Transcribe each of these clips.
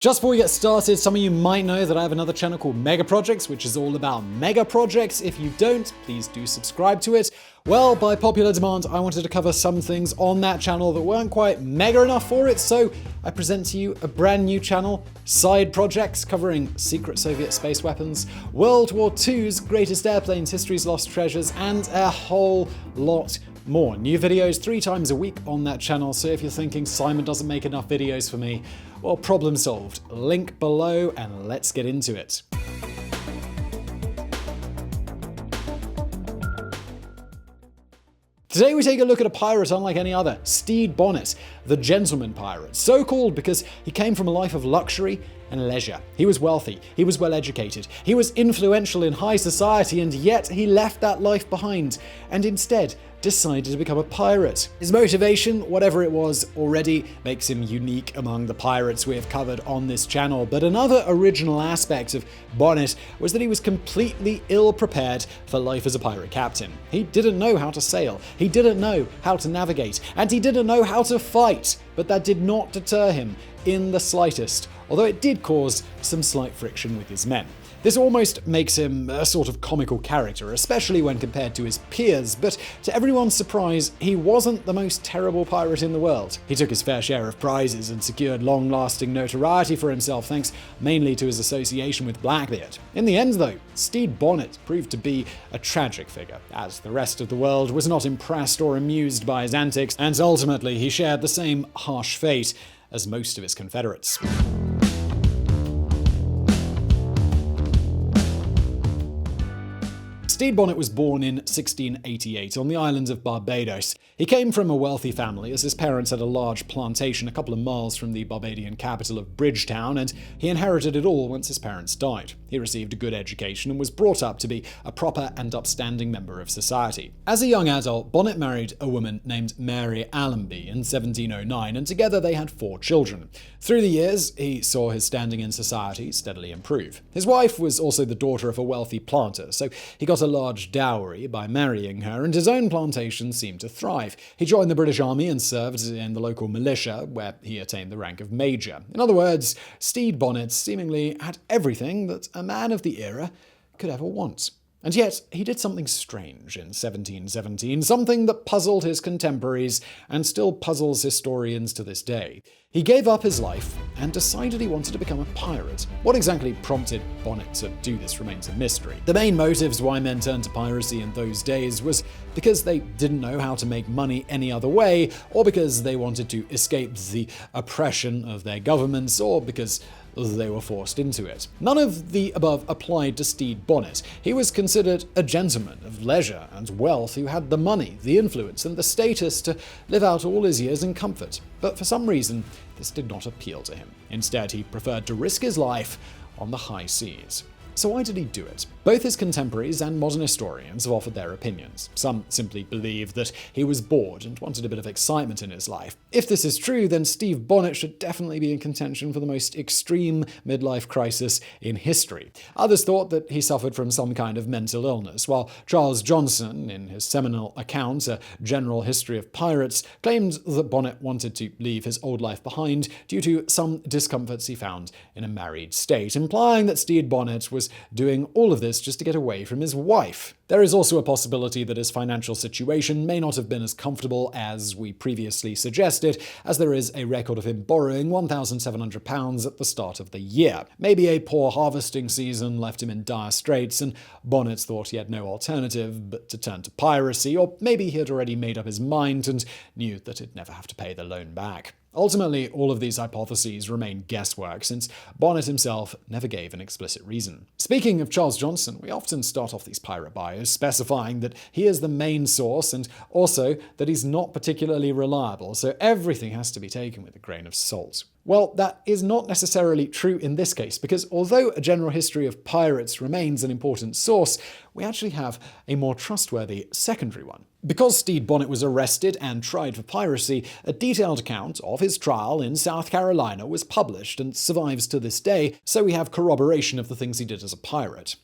Just before we get started, some of you might know that I have another channel called Mega Projects, which is all about mega projects. If you don't, please do subscribe to it. Well, by popular demand, I wanted to cover some things on that channel that weren't quite mega enough for it, so I present to you a brand new channel, Side Projects, covering secret Soviet space weapons, World War II's greatest airplanes, history's lost treasures, and a whole lot more. New videos 3 times a week on that channel, so if you're thinking Simon doesn't make enough videos for me, well, problem solved. Link below and let's get into it. Today we take a look at a pirate unlike any other, Stede Bonnet, the gentleman pirate, so called because he came from a life of luxury and leisure. He was wealthy, he was well educated, he was influential in high society, and yet he left that life behind and instead decided to become a pirate. His motivation, whatever it was, already makes him unique among the pirates we have covered on this channel. But another original aspect of Bonnet was that he was completely ill-prepared for life as a pirate captain. He didn't know how to sail, he didn't know how to navigate, and he didn't know how to fight. But that did not deter him in the slightest, although it did cause some slight friction with his men. This almost makes him a sort of comical character, especially when compared to his peers, but to everyone's surprise, he wasn't the most terrible pirate in the world. He took his fair share of prizes and secured long-lasting notoriety for himself, thanks mainly to his association with Blackbeard. In the end, though, Stede Bonnet proved to be a tragic figure, as the rest of the world was not impressed or amused by his antics, and ultimately he shared the same harsh fate as most of his confederates. Stede Bonnet was born in 1688 on the island of Barbados. He came from a wealthy family, as his parents had a large plantation a couple of miles from the Barbadian capital of Bridgetown, and he inherited it all once his parents died. He received a good education and was brought up to be a proper and upstanding member of society. As a young adult, Bonnet married a woman named Mary Allenby in 1709, and together they had 4 children. Through the years, he saw his standing in society steadily improve. His wife was also the daughter of a wealthy planter, so he got a large dowry by marrying her, and his own plantation seemed to thrive. He joined the British Army and served in the local militia, where he attained the rank of major. In other words, Stede Bonnet seemingly had everything that a man of the era could ever want. And yet, he did something strange in 1717, something that puzzled his contemporaries and still puzzles historians to this day. He gave up his life and decided he wanted to become a pirate. What exactly prompted Bonnet to do this remains a mystery. The main motives why men turned to piracy in those days was because they didn't know how to make money any other way, or because they wanted to escape the oppression of their governments, or because they were forced into it. None of the above applied to Stede Bonnet. He was considered a gentleman of leisure and wealth who had the money, the influence, and the status to live out all his years in comfort. But for some reason, this did not appeal to him. Instead, he preferred to risk his life on the high seas. So why did he do it? Both his contemporaries and modern historians have offered their opinions. Some simply believe that he was bored and wanted a bit of excitement in his life. If this is true, then Stede Bonnet should definitely be in contention for the most extreme midlife crisis in history. Others thought that he suffered from some kind of mental illness, while Charles Johnson, in his seminal account, A General History of Pirates, claimed that Bonnet wanted to leave his old life behind due to some discomforts he found in a married state, implying that Stede Bonnet was doing all of this just to get away from his wife. There is also a possibility that his financial situation may not have been as comfortable as we previously suggested, as there is a record of him borrowing £1,700 at the start of the year. Maybe a poor harvesting season left him in dire straits, and Bonnet thought he had no alternative but to turn to piracy, or maybe he had already made up his mind and knew that he'd never have to pay the loan back. Ultimately, all of these hypotheses remain guesswork, since Bonnet himself never gave an explicit reason. Speaking of Charles Johnson, we often start off these pirate bios specifying that he is the main source and also that he's not particularly reliable, so everything has to be taken with a grain of salt. Well, that is not necessarily true in this case, because although A General History of Pirates remains an important source, we actually have a more trustworthy secondary one. Because Stede Bonnet was arrested and tried for piracy, a detailed account of his trial in South Carolina was published and survives to this day, so we have corroboration of the things he did as a pirate.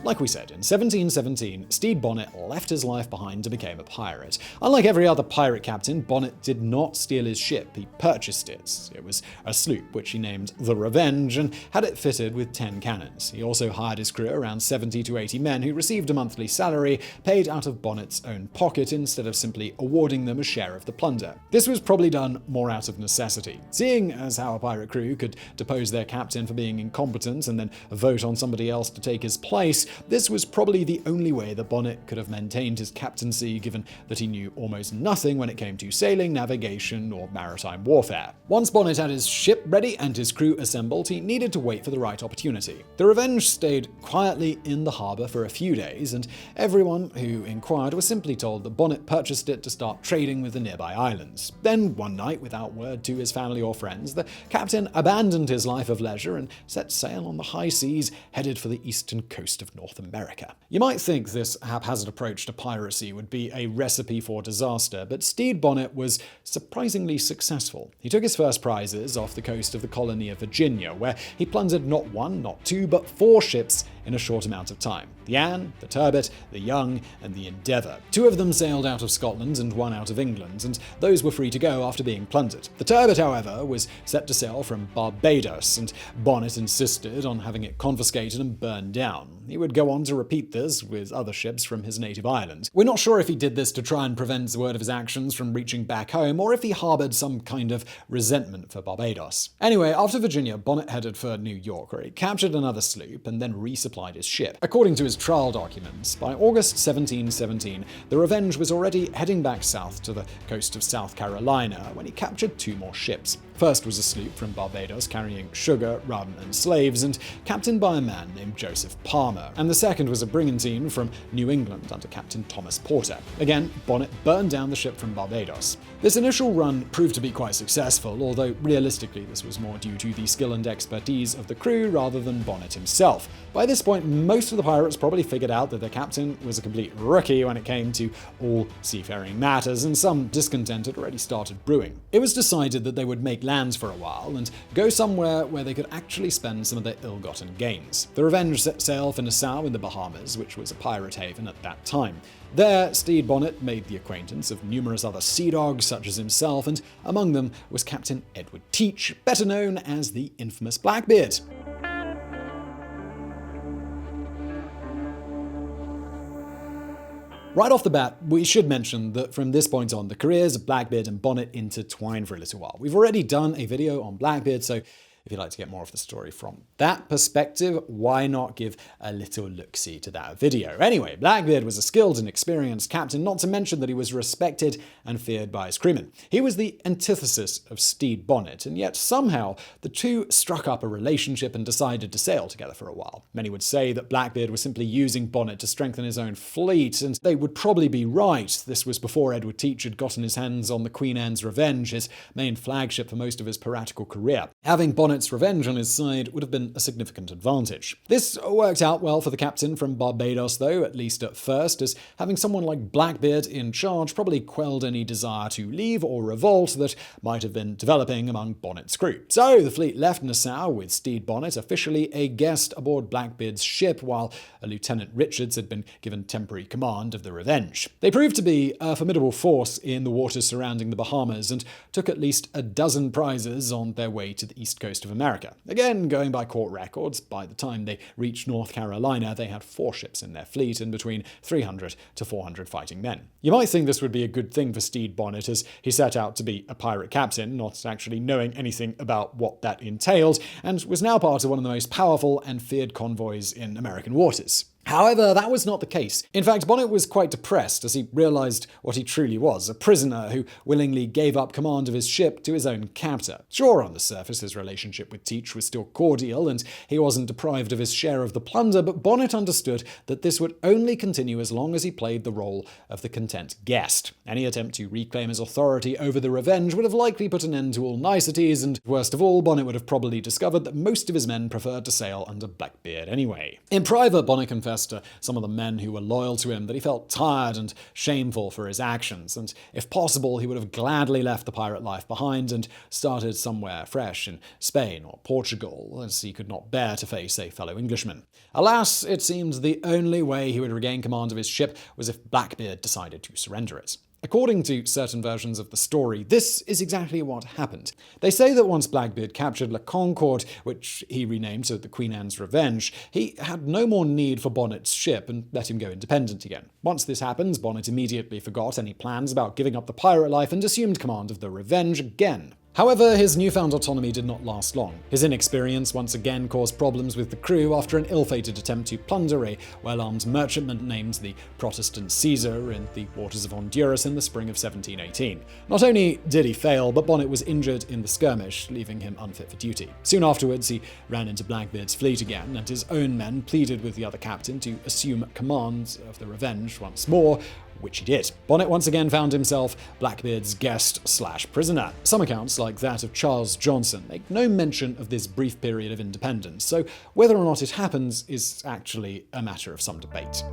Like we said, in 1717, Stede Bonnet left his life behind to become a pirate. Unlike every other pirate captain, Bonnet did not steal his ship, he purchased it. It was a sloop, which he named the Revenge, and had it fitted with 10 cannons. He also hired his crew, around 70 to 80 men, who received a monthly salary paid out of Bonnet's own pocket instead of simply awarding them a share of the plunder. This was probably done more out of necessity. Seeing as how a pirate crew could depose their captain for being incompetent and then vote on somebody else to take his place, this was probably the only way that Bonnet could have maintained his captaincy, given that he knew almost nothing when it came to sailing, navigation, or maritime warfare. Once Bonnet had his ship ready and his crew assembled, he needed to wait for the right opportunity. The Revenge stayed quietly in the harbour for a few days, and everyone who inquired was simply told that Bonnet purchased it to start trading with the nearby islands. Then, one night, without word to his family or friends, the captain abandoned his life of leisure and set sail on the high seas, headed for the eastern coast of North America. You might think this haphazard approach to piracy would be a recipe for disaster, but Stede Bonnet was surprisingly successful. He took his first prizes off the coast of the colony of Virginia, where he plundered not one, not two, but 4 ships in a short amount of time. The Anne, the Turbot, the Young, and the Endeavour. 2 of them sailed out of Scotland and 1 out of England, and those were free to go after being plundered. The Turbot, however, was set to sail from Barbados, and Bonnet insisted on having it confiscated and burned down. He would go on to repeat this with other ships from his native island. We're not sure if he did this to try and prevent the word of his actions from reaching back home, or if he harboured some kind of resentment for Barbados. Anyway, after Virginia, Bonnet headed for New York, where he captured another sloop and then resupplied his ship. According to his trial documents, by August 1717, the Revenge was already heading back south to the coast of South Carolina when he captured 2 more ships. First was a sloop from Barbados carrying sugar, rum, and slaves, and captained by a man named Joseph Palmer. And the second was a brigantine from New England under Captain Thomas Porter. Again, Bonnet burned down the ship from Barbados. This initial run proved to be quite successful, although realistically this was more due to the skill and expertise of the crew rather than Bonnet himself. By this point, most of the pirates probably figured out that their captain was a complete rookie when it came to all seafaring matters, and some discontent had already started brewing. It was decided that they would make lands for a while and go somewhere where they could actually spend some of their ill-gotten gains. The Revenge set sail for Nassau in the Bahamas, which was a pirate haven at that time. There, Stede Bonnet made the acquaintance of numerous other sea dogs such as himself, and among them was Captain Edward Teach, better known as the infamous Blackbeard. Right off the bat, we should mention that from this point on, the careers of Blackbeard and Bonnet intertwine for a little while. We've already done a video on Blackbeard, so if you'd like to get more of the story from that perspective, why not give a little look-see to that video? Anyway, Blackbeard was a skilled and experienced captain, not to mention that he was respected and feared by his crewmen. He was the antithesis of Stede Bonnet, and yet somehow the two struck up a relationship and decided to sail together for a while. Many would say that Blackbeard was simply using Bonnet to strengthen his own fleet, and they would probably be right. This was before Edward Teach had gotten his hands on the Queen Anne's Revenge, his main flagship for most of his piratical career. Having Bonnet's Revenge on his side would have been a significant advantage. This worked out well for the captain from Barbados, though, at least at first, as having someone like Blackbeard in charge probably quelled any desire to leave or revolt that might have been developing among Bonnet's crew. So the fleet left Nassau with Stede Bonnet officially a guest aboard Blackbeard's ship, while a Lieutenant Richards had been given temporary command of the Revenge. They proved to be a formidable force in the waters surrounding the Bahamas and took at least a dozen prizes on their way to the east coast of America. Again, going by court records, by the time they reached North Carolina, they had 4 ships in their fleet and between 300 to 400 fighting men. You might think this would be a good thing for Stede Bonnet, as he set out to be a pirate captain, not actually knowing anything about what that entailed, and was now part of one of the most powerful and feared convoys in American waters. However, that was not the case. In fact, Bonnet was quite depressed as he realized what he truly was, a prisoner who willingly gave up command of his ship to his own captor. Sure, on the surface, his relationship with Teach was still cordial, and he wasn't deprived of his share of the plunder, but Bonnet understood that this would only continue as long as he played the role of the content guest. Any attempt to reclaim his authority over the Revenge would have likely put an end to all niceties, and worst of all, Bonnet would have probably discovered that most of his men preferred to sail under Blackbeard anyway. In private, Bonnet confessed confessed to some of the men who were loyal to him that he felt tired and shameful for his actions, and if possible, he would have gladly left the pirate life behind and started somewhere fresh in Spain or Portugal, as he could not bear to face a fellow Englishman. Alas, it seemed the only way he would regain command of his ship was if Blackbeard decided to surrender it. According to certain versions of the story, this is exactly what happened. They say that once Blackbeard captured La Concorde, which he renamed to the Queen Anne's Revenge, he had no more need for Bonnet's ship and let him go independent again. Once this happened, Bonnet immediately forgot any plans about giving up the pirate life and assumed command of the Revenge again. However, his newfound autonomy did not last long. His inexperience once again caused problems with the crew after an ill-fated attempt to plunder a well-armed merchantman named the Protestant Caesar in the waters of Honduras in the spring of 1718. Not only did he fail, but Bonnet was injured in the skirmish, leaving him unfit for duty. Soon afterwards, he ran into Blackbeard's fleet again, and his own men pleaded with the other captain to assume command of the Revenge once more, which he did. Bonnet once again found himself Blackbeard's guest/prisoner. Some accounts, like that of Charles Johnson, make no mention of this brief period of independence, so whether or not it happens is actually a matter of some debate.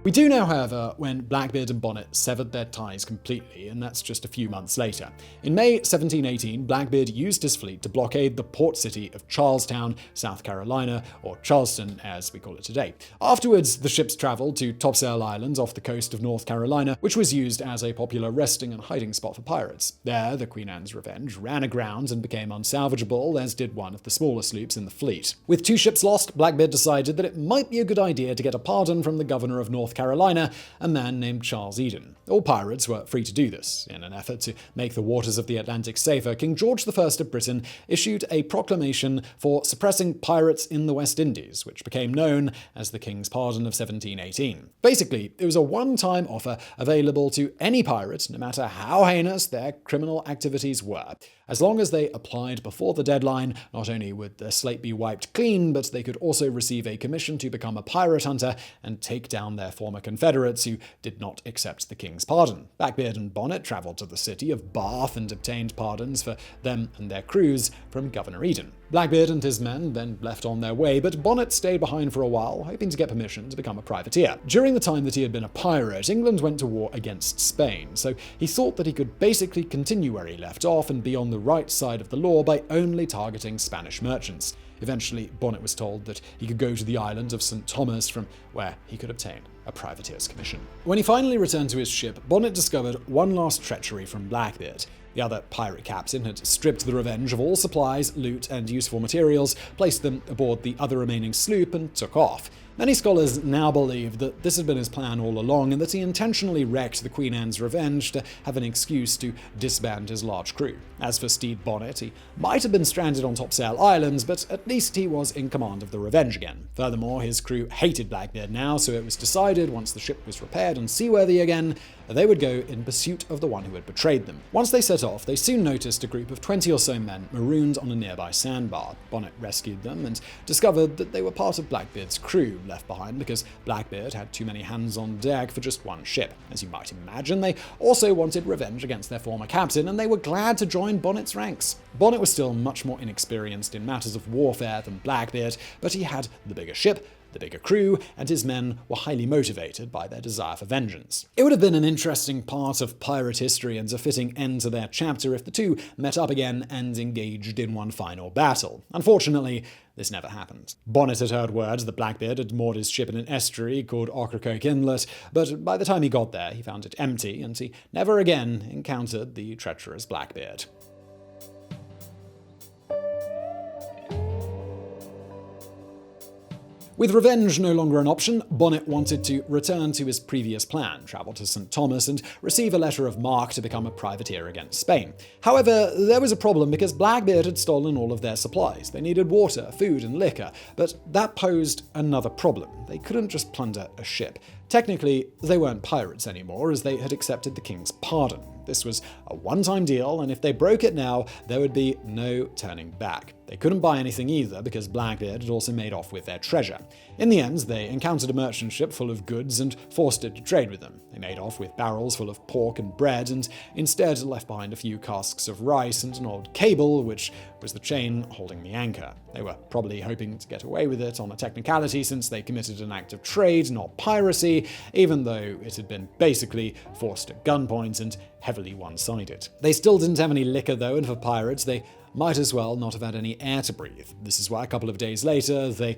We do know, however, when Blackbeard and Bonnet severed their ties completely, and that's just a few months later. In May 1718, Blackbeard used his fleet to blockade the port city of Charlestown, South Carolina, or Charleston as we call it today. Afterwards, the ships traveled to Topsail Island off the coast of North Carolina, which was used as a popular resting and hiding spot for pirates. There, the Queen Anne's Revenge ran aground and became unsalvageable, as did one of the smaller sloops in the fleet. With 2 ships lost, Blackbeard decided that it might be a good idea to get a pardon from the governor of North Carolina, a man named Charles Eden. All pirates were free to do this. In an effort to make the waters of the Atlantic safer, King George I of Britain issued a proclamation for suppressing pirates in the West Indies, which became known as the King's Pardon of 1718. Basically, it was a one-time offer available to any pirate, no matter how heinous their criminal activities were. As long as they applied before the deadline, not only would their slate be wiped clean, but they could also receive a commission to become a pirate hunter and take down their former confederates who did not accept the king's pardon. Blackbeard and Bonnet travelled to the city of Bath and obtained pardons for them and their crews from Governor Eden. Blackbeard and his men then left on their way, but Bonnet stayed behind for a while, hoping to get permission to become a privateer. During the time that he had been a pirate, England went to war against Spain, so he thought that he could basically continue where he left off and be on the right side of the law by only targeting Spanish merchants. Eventually, Bonnet was told that he could go to the island of St. Thomas, from where he could obtain a privateer's commission. When he finally returned to his ship, Bonnet discovered one last treachery from Blackbeard. The other pirate captain had stripped the Revenge of all supplies, loot, and useful materials, placed them aboard the other remaining sloop, and took off. Many scholars now believe that this had been his plan all along and that he intentionally wrecked the Queen Anne's Revenge to have an excuse to disband his large crew. As for Stede Bonnet, he might have been stranded on Topsail Island, but at least he was in command of the Revenge again. Furthermore, his crew hated Blackbeard now, so it was decided once the ship was repaired and seaworthy again, they would go in pursuit of the one who had betrayed them. Once they set off, they soon noticed a group of 20 or so men marooned on a nearby sandbar. Bonnet rescued them and discovered that they were part of Blackbeard's crew, left behind because Blackbeard had too many hands on deck for just one ship. As you might imagine, they also wanted revenge against their former captain, and they were glad to join Bonnet's ranks. Bonnet was still much more inexperienced in matters of warfare than Blackbeard, but he had the bigger ship, the bigger crew, and his men were highly motivated by their desire for vengeance. It would have been an interesting part of pirate history and a fitting end to their chapter if the two met up again and engaged in one final battle. Unfortunately, this never happened. Bonnet had heard word that Blackbeard had moored his ship in an estuary called Ocracoke Inlet, but by the time he got there, he found it empty, and he never again encountered the treacherous Blackbeard. With revenge no longer an option, Bonnet wanted to return to his previous plan, travel to St. Thomas and receive a letter of marque to become a privateer against Spain. However, there was a problem because Blackbeard had stolen all of their supplies. They needed water, food, and liquor, but that posed another problem. They couldn't just plunder a ship. Technically, they weren't pirates anymore, as they had accepted the king's pardon. This was a one-time deal, and if they broke it now, there would be no turning back. They couldn't buy anything either because Blackbeard had also made off with their treasure. In the end, they encountered a merchant ship full of goods and forced it to trade with them. They made off with barrels full of pork and bread and instead left behind a few casks of rice and an old cable, which was the chain holding the anchor. They were probably hoping to get away with it on a technicality since they committed an act of trade, not piracy, even though it had been basically forced at gunpoint and heavily one-sided. They still didn't have any liquor though, and for pirates, they might as well not have had any air to breathe. This is why a couple of days later, they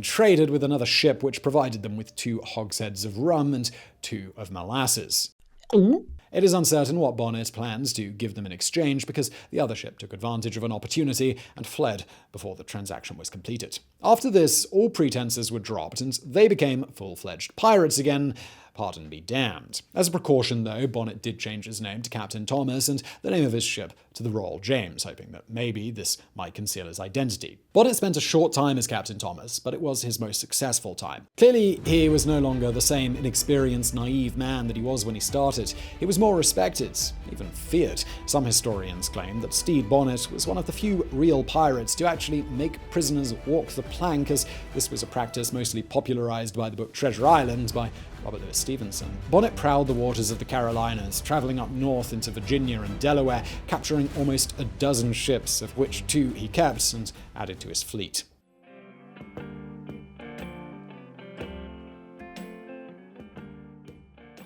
traded with another ship which provided them with 2 hogsheads of rum and 2 of molasses. It is uncertain what Bonnet plans to give them in exchange because the other ship took advantage of an opportunity and fled before the transaction was completed. After this, all pretenses were dropped and they became full-fledged pirates again. Pardon be damned. As a precaution, though, Bonnet did change his name to Captain Thomas and the name of his ship to the Royal James, hoping that maybe this might conceal his identity. Bonnet spent a short time as Captain Thomas, but it was his most successful time. Clearly, he was no longer the same inexperienced, naive man that he was when he started. He was more respected, even feared. Some historians claim that Stede Bonnet was one of the few real pirates to actually make prisoners walk the plank, as this was a practice mostly popularized by the book Treasure Island by Robert Louis Stevenson. Bonnet prowled the waters of the Carolinas, traveling up north into Virginia and Delaware, capturing almost a dozen ships, of which 2 he kept and added to his fleet.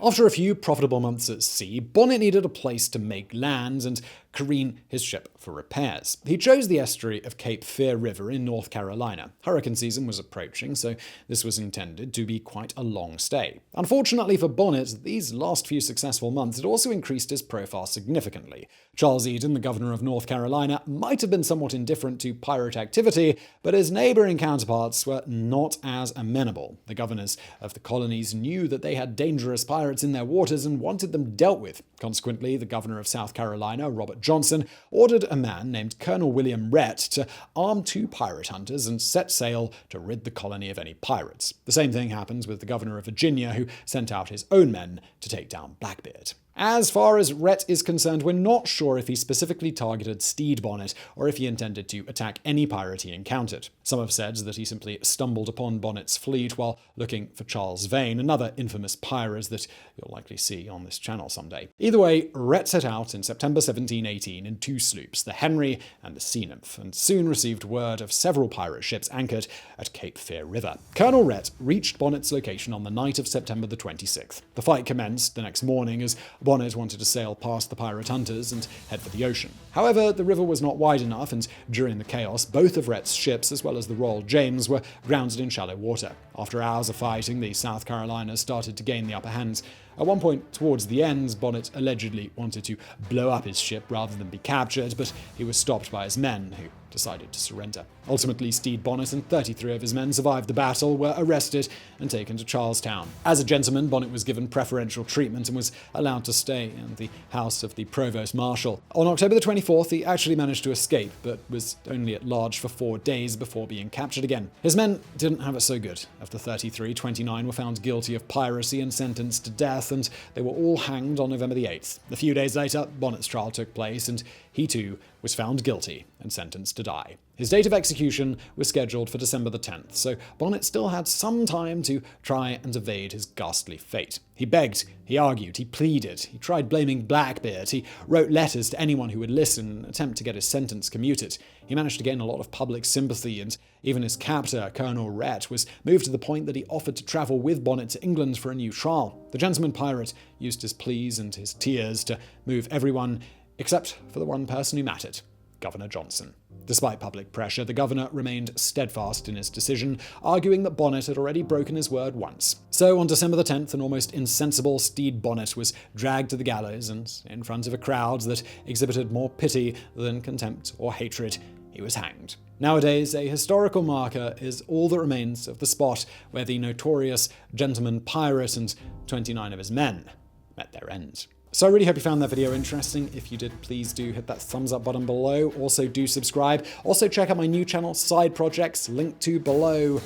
After a few profitable months at sea, Bonnet needed a place to make land and careen his ship for repairs. He chose the estuary of Cape Fear River in North Carolina. Hurricane season was approaching, so this was intended to be quite a long stay. Unfortunately for Bonnet, these last few successful months had also increased his profile significantly. Charles Eden, the governor of North Carolina, might have been somewhat indifferent to pirate activity, but his neighboring counterparts were not as amenable. The governors of the colonies knew that they had dangerous pirates in their waters and wanted them dealt with. Consequently, the governor of South Carolina, Robert Johnson, ordered a man named Colonel William Rhett to arm 2 pirate hunters and set sail to rid the colony of any pirates. The same thing happens with the governor of Virginia, who sent out his own men to take down Blackbeard. As far as Rhett is concerned, we're not sure if he specifically targeted Stede Bonnet or if he intended to attack any pirate he encountered. Some have said that he simply stumbled upon Bonnet's fleet while looking for Charles Vane, another infamous pirate that you'll likely see on this channel someday. Either way, Rhett set out in September 1718 in 2 sloops, the Henry and the Sea Nymph, and soon received word of several pirate ships anchored at Cape Fear River. Colonel Rhett reached Bonnet's location on the night of September the 26th. The fight commenced the next morning as Bonnet wanted to sail past the pirate hunters and head for the ocean. However, the river was not wide enough, and during the chaos, both of Rhett's ships, as well as the Royal James, were grounded in shallow water. After hours of fighting, the South Carolinas started to gain the upper hand. At one point towards the end, Bonnet allegedly wanted to blow up his ship rather than be captured, but he was stopped by his men, who decided to surrender. Ultimately, Stede Bonnet and 33 of his men survived the battle, were arrested and taken to Charlestown. As a gentleman, Bonnet was given preferential treatment and was allowed to stay in the house of the Provost Marshal. On October the 24th, he actually managed to escape, but was only at large for 4 days before being captured again. His men didn't have it so good. Of the 33, 29 were found guilty of piracy and sentenced to death, and they were all hanged on November the 8th. A few days later, Bonnet's trial took place, and he too was found guilty and sentenced to die. His date of execution was scheduled for December the 10th, so Bonnet still had some time to try and evade his ghastly fate. He begged, he argued, he pleaded, he tried blaming Blackbeard, he wrote letters to anyone who would listen in an attempt to get his sentence commuted. He managed to gain a lot of public sympathy, and even his captor, Colonel Rhett, was moved to the point that he offered to travel with Bonnet to England for a new trial. The gentleman pirate used his pleas and his tears to move everyone except for the one person who mattered, Governor Johnson. Despite public pressure, the governor remained steadfast in his decision, arguing that Bonnet had already broken his word once. So on December the 10th, an almost insensible Stede Bonnet was dragged to the gallows, and in front of a crowd that exhibited more pity than contempt or hatred, he was hanged. Nowadays, a historical marker is all that remains of the spot where the notorious gentleman pirate and 29 of his men met their end. So I really hope you found that video interesting. If you did, please do hit that thumbs up button below. Also do subscribe. Also check out my new channel, Side Projects, linked to below.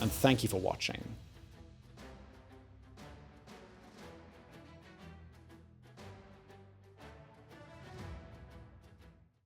And thank you for watching.